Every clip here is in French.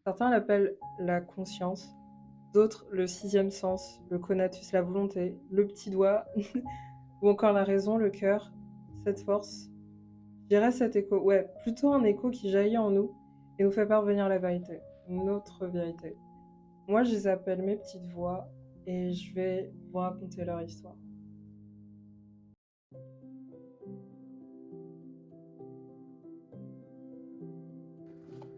Certains l'appellent la conscience, d'autres le sixième sens, le conatus, la volonté, le petit doigt, ou encore la raison, le cœur, cette force. Je dirais cet écho, ouais, plutôt un écho qui jaillit en nous et nous fait parvenir la vérité, notre vérité. Moi, je les appelle mes petites voix et je vais vous raconter leur histoire.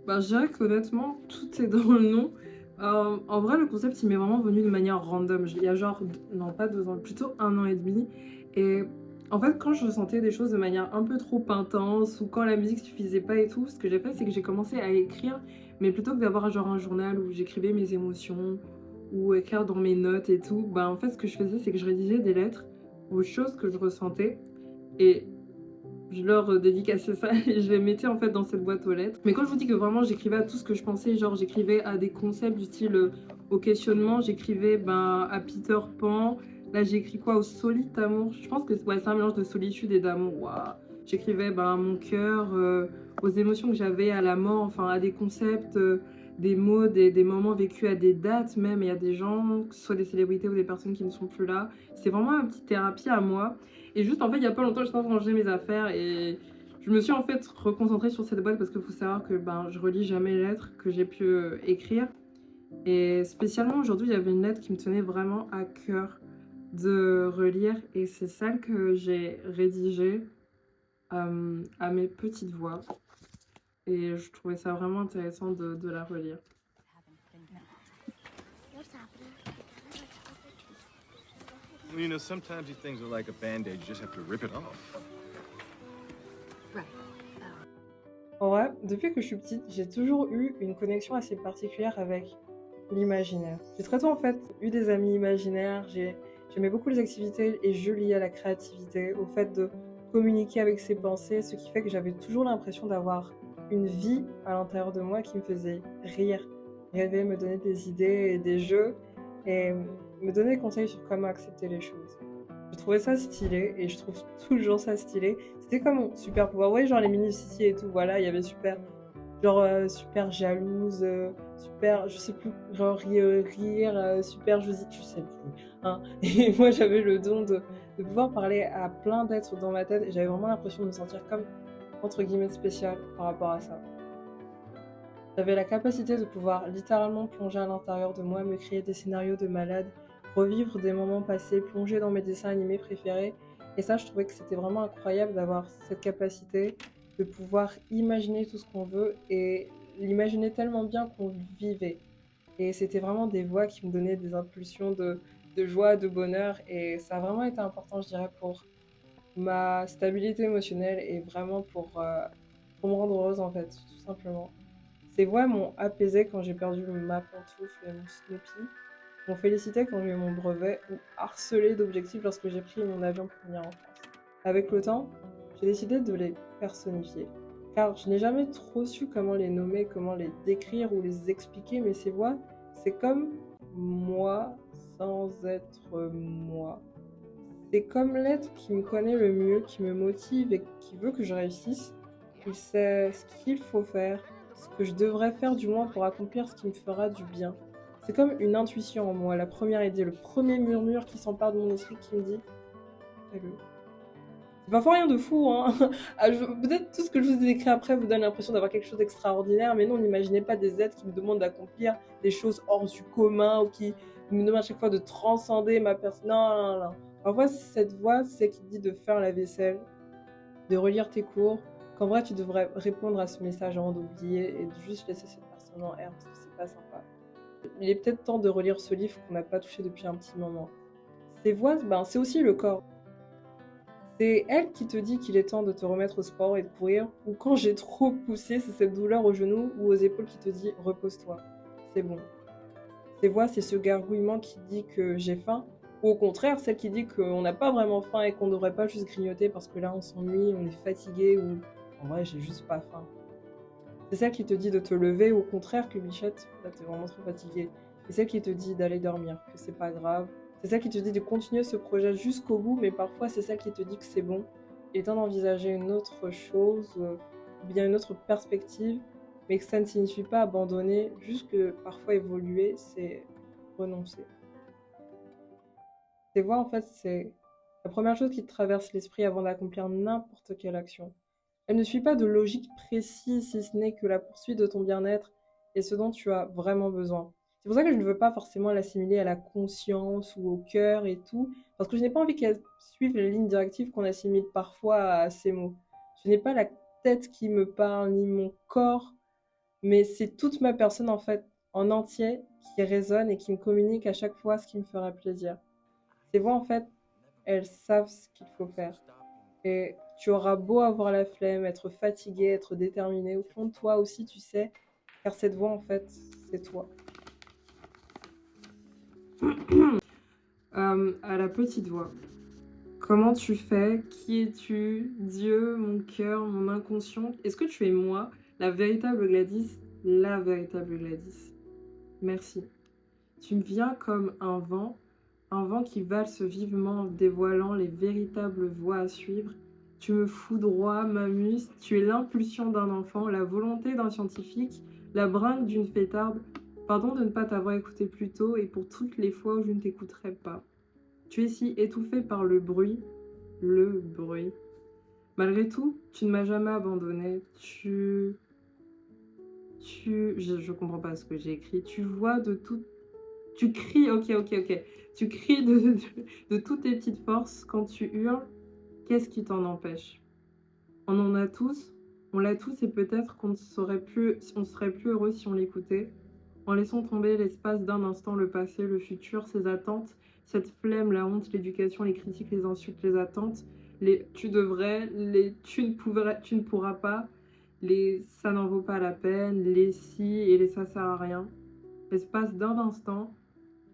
Bah, je dirais qu'honnêtement, tout est dans le nom. En vrai, le concept, il m'est vraiment venu de manière random. Il y a genre, non pas 2 ans, plutôt 1 an et demi. Et en fait, quand je ressentais des choses de manière un peu trop intense ou quand la musique suffisait pas et tout, ce que j'ai fait, c'est que j'ai commencé à écrire, mais plutôt que d'avoir genre un journal où j'écrivais mes émotions ou écrire dans mes notes et tout, bah en fait, ce que je faisais, c'est que je rédigeais des lettres aux choses que je ressentais. Et je leur dédicaçais ça et je les mettais en fait dans cette boîte aux lettres. Mais quand je vous dis que vraiment j'écrivais à tout ce que je pensais, genre j'écrivais à des concepts du style au questionnement, j'écrivais ben, à Peter Pan, là j'ai écrit quoi au solide amour, je pense que ouais, c'est un mélange de solitude et d'amour. Waouh. J'écrivais ben, à mon cœur, aux émotions que j'avais, à la mort, enfin à des concepts, des mots, des moments vécus à des dates même. Il y a des gens, que ce soit des célébrités ou des personnes qui ne sont plus là. C'est vraiment une petite thérapie à moi. Et juste, en fait, il y a pas longtemps, j'étais en train de ranger mes affaires et je me suis en fait reconcentrée sur cette boîte parce qu'il faut savoir que ben, je relis jamais les lettres que j'ai pu écrire. Et spécialement aujourd'hui, il y avait une lettre qui me tenait vraiment à cœur de relire et c'est celle que j'ai rédigée à mes petites voix. Et je trouvais ça vraiment intéressant de la relire. Well, you know, sometimes these things are like a band-aid. You just have to rip it off. En vrai, depuis que je suis petite, j'ai toujours eu une connexion assez particulière avec l'imaginaire. J'ai très tôt en fait eu des amis imaginaires, j'aimais beaucoup les activités et jeux liés à la créativité, au fait de communiquer avec ses pensées, ce qui fait que j'avais toujours l'impression d'avoir une vie à l'intérieur de moi qui me faisait rire, rêver, me donner des idées et des jeux et me donner des conseils sur comment accepter les choses. Je trouvais ça stylé et je trouve toujours ça stylé. C'était comme mon super pouvoir, ouais, genre les mini et tout, voilà, il y avait super genre super jalouse, super, je sais plus, genre rire, super je sais plus. Hein. Et moi j'avais le don de pouvoir parler à plein d'êtres dans ma tête et j'avais vraiment l'impression de me sentir comme, entre guillemets, spéciale par rapport à ça. J'avais la capacité de pouvoir littéralement plonger à l'intérieur de moi, me créer des scénarios de malade, revivre des moments passés, plonger dans mes dessins animés préférés. Et ça, je trouvais que c'était vraiment incroyable d'avoir cette capacité de pouvoir imaginer tout ce qu'on veut et l'imaginer tellement bien qu'on le vivait. Et c'était vraiment des voix qui me donnaient des impulsions de joie, de bonheur. Et ça a vraiment été important, je dirais, pour ma stabilité émotionnelle et vraiment pour me rendre heureuse, en fait, tout simplement. Ces voix m'ont apaisée quand j'ai perdu ma pantoufle et mon Snoopy, m'ont félicité quand j'ai eu mon brevet ou harcelé d'objectifs lorsque j'ai pris mon avion pour venir en France. Avec le temps, j'ai décidé de les personnifier, car je n'ai jamais trop su comment les nommer, comment les décrire ou les expliquer, mais ces voix, c'est comme moi sans être moi. C'est comme l'être qui me connaît le mieux, qui me motive et qui veut que je réussisse. Il sait ce qu'il faut faire, ce que je devrais faire du moins pour accomplir ce qui me fera du bien. C'est comme une intuition en moi, la première idée, le premier murmure qui s'empare de mon esprit qui me dit fais-le. C'est parfois rien de fou, hein. Peut-être tout ce que je vous ai décrit après vous donne l'impression d'avoir quelque chose d'extraordinaire, mais non, n'imaginez pas des êtres qui me demandent d'accomplir des choses hors du commun ou qui me demandent à chaque fois de transcender ma personne. Non, non, non. Parfois, cette voix, c'est qui te dit de faire la vaisselle, de relire tes cours, qu'en vrai, tu devrais répondre à ce message avant d'oublier et de juste laisser cette personne en air parce que c'est pas sympa. Il est peut-être temps de relire ce livre qu'on n'a pas touché depuis un petit moment. Ces voix, ben, c'est aussi le corps. C'est elle qui te dit qu'il est temps de te remettre au sport et de courir, ou quand j'ai trop poussé, c'est cette douleur aux genoux ou aux épaules qui te dit repose-toi, c'est bon. Ces voix, c'est ce gargouillement qui dit que j'ai faim, ou au contraire, celle qui dit qu'on n'a pas vraiment faim et qu'on ne devrait pas juste grignoter parce que là on s'ennuie, on est fatigué, ou en vrai j'ai juste pas faim. C'est celle qui te dit de te lever, ou au contraire que Bichette, là t'es vraiment trop fatigué. C'est celle qui te dit d'aller dormir, que c'est pas grave. C'est celle qui te dit de continuer ce projet jusqu'au bout, mais parfois c'est celle qui te dit que c'est bon. Il est temps d'envisager une autre chose, ou bien une autre perspective. mais que ça ne signifie pas abandonner, juste que parfois évoluer, c'est renoncer. Tes voix, en fait, c'est la première chose qui te traverse l'esprit avant d'accomplir n'importe quelle action. Elle ne suit pas de logique précise, si ce n'est que la poursuite de ton bien-être et ce dont tu as vraiment besoin. C'est pour ça que je ne veux pas forcément l'assimiler à la conscience ou au cœur et tout, parce que je n'ai pas envie qu'elle suive les lignes directives qu'on assimile parfois à ces mots. Je n'ai pas la tête qui me parle, ni mon corps, mais c'est toute ma personne, en fait, en entier, qui résonne et qui me communique à chaque fois ce qui me fera plaisir. Ces voix, en fait, elles savent ce qu'il faut faire. Et tu auras beau avoir la flemme, être fatigué, être déterminé, au fond de toi aussi, tu sais, car cette voix, en fait, c'est toi. À la petite voix. Comment tu fais? Qui es-tu? Dieu, mon cœur, mon inconscient? Est-ce que tu es moi, la véritable Gladys, la véritable Gladys? Merci. Tu me viens comme un vent qui valse vivement, dévoilant les véritables voies à suivre. Tu me foudroies, m'amuses, tu es l'impulsion d'un enfant, la volonté d'un scientifique, la brinque d'une fêtarde. Pardon de ne pas t'avoir écouté plus tôt et pour toutes les fois où je ne t'écouterai pas. Tu es si étouffé par le bruit. Malgré tout, tu ne m'as jamais abandonné. Je comprends pas ce que j'ai écrit. Tu vois de tout. Tu cries, ok. Tu cries de toutes tes petites forces quand tu hurles. Qu'est-ce qui t'en empêche? On en a tous, on l'a tous et peut-être qu'on serait plus heureux si on l'écoutait. En laissant tomber l'espace d'un instant, le passé, le futur, ses attentes, cette flemme, la honte, l'éducation, les critiques, les insultes, les attentes, les tu devrais, les tu ne pourras pas, les ça n'en vaut pas la peine, les si et les ça sert à rien. L'espace d'un instant,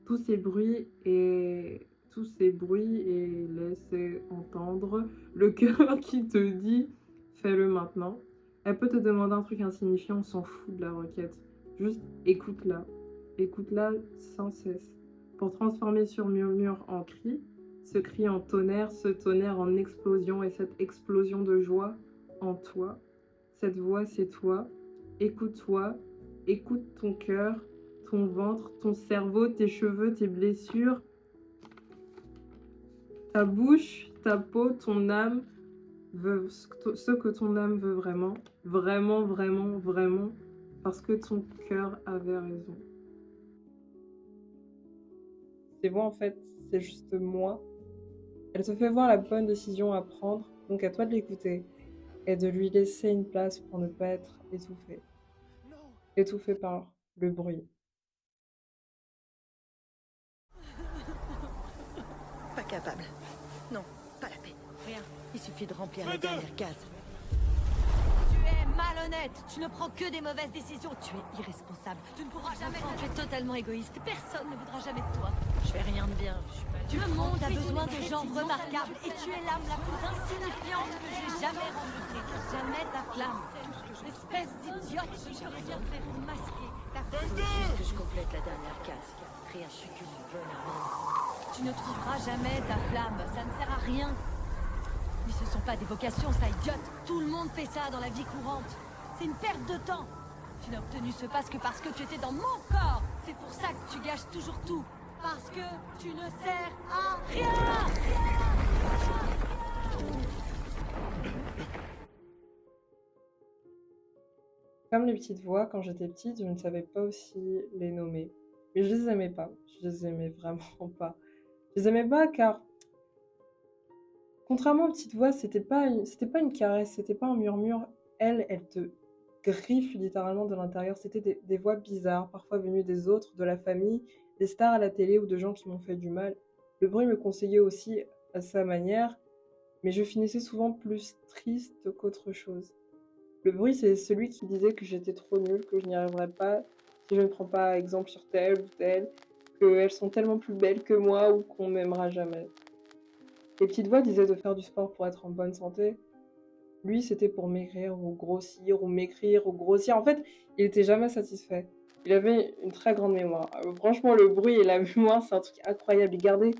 tous ces bruits et laisser entendre le cœur qui te dit fais-le maintenant. Elle peut te demander un truc insignifiant, on s'en fout de la requête. Juste écoute-la sans cesse. Pour transformer ce murmure en cri, ce cri en tonnerre, ce tonnerre en explosion et cette explosion de joie en toi. Cette voix, c'est toi. Écoute-toi, écoute ton cœur, ton ventre, ton cerveau, tes cheveux, tes blessures, ta bouche, ta peau, ton âme veut ce que ton âme veut vraiment, vraiment, parce que ton cœur avait raison. C'est moi en fait, c'est juste moi. Elle te fait voir la bonne décision à prendre, donc à toi de l'écouter et de lui laisser une place pour ne pas être étouffé. Étouffé par le bruit. Pas capable. Non, pas la peine. Rien. Il suffit de remplir la dernière case. Tu es malhonnête. Tu ne prends que des mauvaises décisions. Tu es irresponsable. Tu ne pourras jamais. Tu es totalement égoïste. Personne ne voudra jamais de toi. Je fais rien de bien. Je suis pas. Le monde a besoin de gens remarquables et tu es l'âme la plus insignifiante que j'ai jamais rencontrée. Jamais ta flamme. Espèce d'idiote, je peux rien faire pour masquer ta Faut juste que je complète la dernière case. Rien, je suis qu'une bonne amie. Tu ne trouveras jamais ta flamme, ça ne sert à rien. Mais ce sont pas des vocations, ça, idiote. Tout le monde fait ça dans la vie courante. C'est une perte de temps. Tu n'as obtenu ce passe que parce que tu étais dans mon corps. C'est pour ça que tu gâches toujours tout. Parce que tu ne sers à rien. Comme les petites voix, quand j'étais petite, je ne savais pas aussi les nommer. Mais je les aimais pas. Je les aimais vraiment pas. Je les aimais pas car, contrairement aux petites voix, c'était pas une caresse, c'était pas un murmure. Elle te griffe littéralement de l'intérieur. C'était des voix bizarres, parfois venues des autres, de la famille, des stars à la télé ou de gens qui m'ont fait du mal. Le bruit me conseillait aussi à sa manière, mais je finissais souvent plus triste qu'autre chose. Le bruit, c'est celui qui disait que j'étais trop nulle, que je n'y arriverais pas si je ne prends pas exemple sur telle ou telle, qu'elles sont tellement plus belles que moi ou qu'on m'aimera jamais. Les petites voix disaient de faire du sport pour être en bonne santé. Lui, c'était pour maigrir ou grossir ou maigrir ou grossir. En fait, il était jamais satisfait. Il avait une très grande mémoire. Franchement, le bruit et la mémoire, c'est un truc incroyable. Il gardait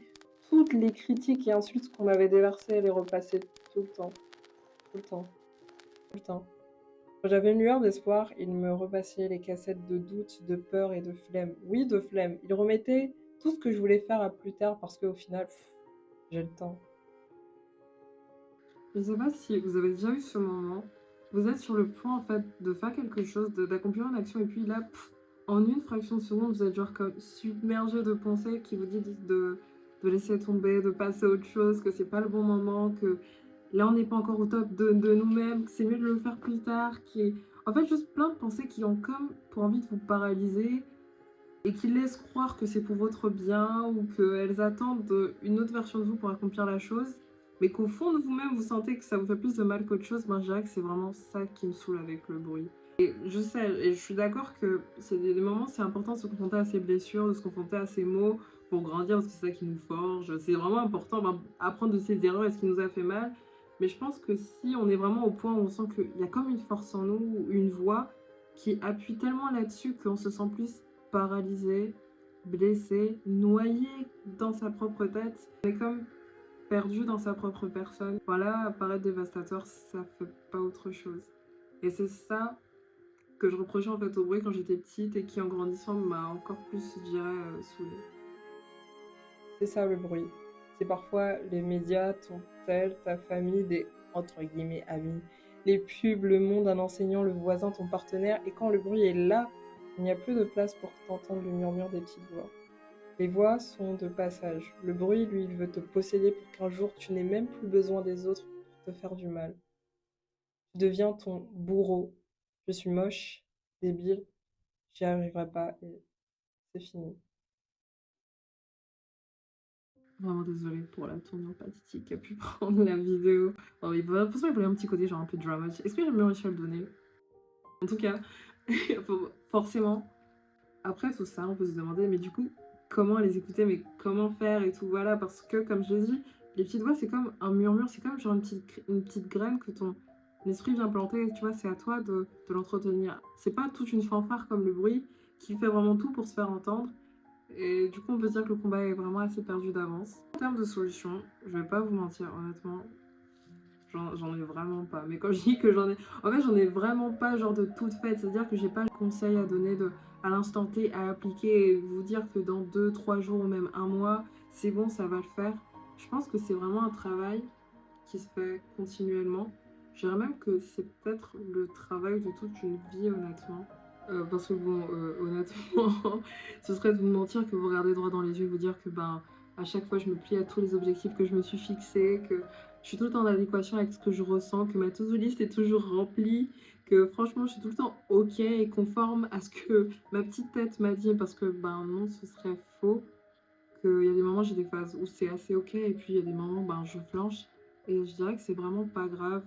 toutes les critiques et insultes qu'on avait déversées et les repassait tout le temps. Tout le temps. Tout le temps. Quand j'avais une lueur d'espoir, il me repassait les cassettes de doute, de peur et de flemme. Oui, de flemme. Il remettait tout ce que je voulais faire à plus tard parce qu'au final, j'ai le temps. Je sais pas si vous avez déjà eu ce moment. Vous êtes sur le point en fait de faire quelque chose, d'accomplir une action, et puis là, en une fraction de seconde, vous êtes genre comme submergé de pensées qui vous disent de laisser tomber, de passer à autre chose, que c'est pas le bon moment, que là on n'est pas encore au top de nous-mêmes, que c'est mieux de le faire plus tard, en fait juste plein de pensées qui ont comme pour envie de vous paralyser et qui laissent croire que c'est pour votre bien ou qu'elles attendent une autre version de vous pour accomplir la chose, mais qu'au fond de vous-même, vous sentez que ça vous fait plus de mal qu'autre chose. Moi, je dirais que c'est vraiment ça qui me saoule avec le bruit. Et je sais, et je suis d'accord que c'est des moments, c'est important de se confronter à ses blessures, de se confronter à ses mots pour grandir, parce que c'est ça qui nous forge. C'est vraiment important d'apprendre de ses erreurs et ce qui nous a fait mal. Mais je pense que si on est vraiment au point où on sent qu'il y a comme une force en nous, une voix qui appuie tellement là-dessus qu'on se sent plus paralysé, blessé, noyé dans sa propre tête. On est comme perdu dans sa propre personne. Voilà, paraître dévastateur, ça fait pas autre chose. Et c'est ça que je reprochais en fait au bruit quand j'étais petite et qui en grandissant m'a encore plus, je dirais, saoulée. C'est ça le bruit. C'est parfois les médias, ton tel, ta famille, des entre guillemets amis, les pubs, le monde, un enseignant, le voisin, ton partenaire. Et quand le bruit est là, il n'y a plus de place pour t'entendre le murmure des petites voix. Les voix sont de passage. Le bruit, lui, il veut te posséder pour qu'un jour tu n'aies même plus besoin des autres pour te faire du mal. Tu deviens ton bourreau. Je suis moche, débile, j'y arriverai pas et c'est fini. Vraiment désolée pour la tournure pathétique qu'a pu prendre la vidéo. Oh, il voulait un petit côté genre un peu drama. Est-ce que j'ai bien réussi à le donner? En tout cas, forcément, après tout ça, on peut se demander, mais du coup, comment les écouter, mais comment faire et tout, voilà, parce que, comme je l'ai dit, les petites voix, c'est comme un murmure, c'est comme genre une petite graine que ton esprit vient planter, tu vois, c'est à toi de l'entretenir. C'est pas toute une fanfare comme le bruit qui fait vraiment tout pour se faire entendre, et du coup, on peut dire que le combat est vraiment assez perdu d'avance. En termes de solutions, je vais pas vous mentir, honnêtement, j'en ai vraiment pas. Mais quand je dis que j'en ai... En fait, j'en ai vraiment pas genre de toute faite. C'est-à-dire que j'ai pas de conseils à donner à l'instant T à appliquer et vous dire que dans 2, 3 jours ou même un mois, c'est bon, ça va le faire. Je pense que c'est vraiment un travail qui se fait continuellement. Je dirais même que c'est peut-être le travail de toute une vie, honnêtement. Parce que bon, honnêtement, ce serait de vous mentir que vous regardez droit dans les yeux et vous dire que ben, à chaque fois je me plie à tous les objectifs que je me suis fixés, que je suis tout le temps en adéquation avec ce que je ressens, que ma to-do list est toujours remplie, que franchement je suis tout le temps ok et conforme à ce que ma petite tête m'a dit, parce que ben non, ce serait faux. Qu'il y a des moments, j'ai des phases où c'est assez ok, et puis il y a des moments, ben je flanche, et je dirais que c'est vraiment pas grave.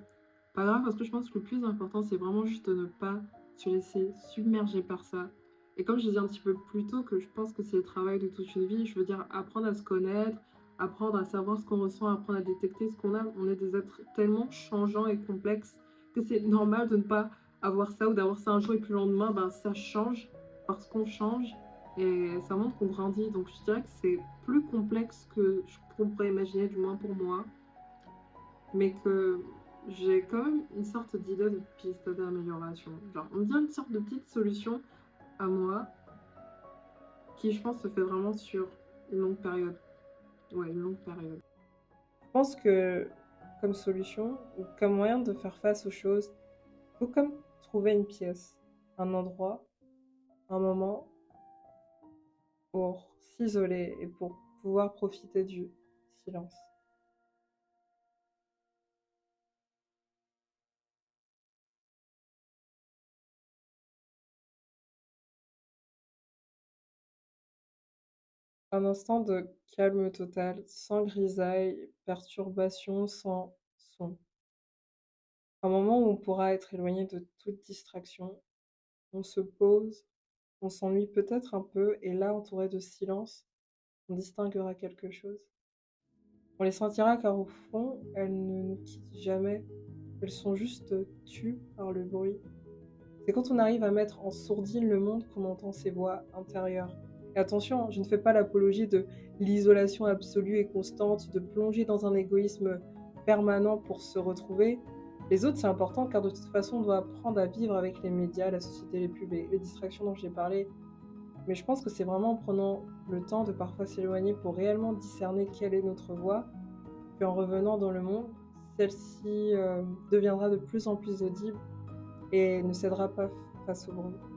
Pas grave parce que je pense que le plus important, c'est vraiment juste de ne pas se laisser submerger par ça. Et comme je disais un petit peu plus tôt, que je pense que c'est le travail de toute une vie, je veux dire apprendre à se connaître, apprendre à savoir ce qu'on ressent, apprendre à détecter ce qu'on a. On est des êtres tellement changeants et complexes que c'est normal de ne pas avoir ça, ou d'avoir ça un jour et puis le lendemain, ben, ça change parce qu'on change et ça montre qu'on grandit. Donc je dirais que c'est plus complexe que qu'on pourrait imaginer, du moins pour moi, mais que j'ai quand même une sorte d'idée de piste d'amélioration. Genre, on me dit une sorte de petite solution à moi qui, je pense, se fait vraiment sur une longue période. Ouais, une longue période. Je pense que, comme solution, ou comme moyen de faire face aux choses, il faut comme trouver une pièce, un endroit, un moment pour s'isoler et pour pouvoir profiter du silence. Un instant de calme total, sans grisaille, perturbation, sans son. Un moment où on pourra être éloigné de toute distraction. On se pose, on s'ennuie peut-être un peu, et là, entouré de silence, on distinguera quelque chose. On les sentira car au fond, elles ne nous quittent jamais. Elles sont juste tues par le bruit. C'est quand on arrive à mettre en sourdine le monde qu'on entend ces voix intérieures. Et attention, je ne fais pas l'apologie de l'isolation absolue et constante, de plonger dans un égoïsme permanent pour se retrouver. Les autres, c'est important car de toute façon, on doit apprendre à vivre avec les médias, la société, les pubs et les distractions dont j'ai parlé. Mais je pense que c'est vraiment en prenant le temps de parfois s'éloigner pour réellement discerner quelle est notre voix, qu'en revenant dans le monde, celle-ci deviendra de plus en plus audible et ne cédera pas face au bruit.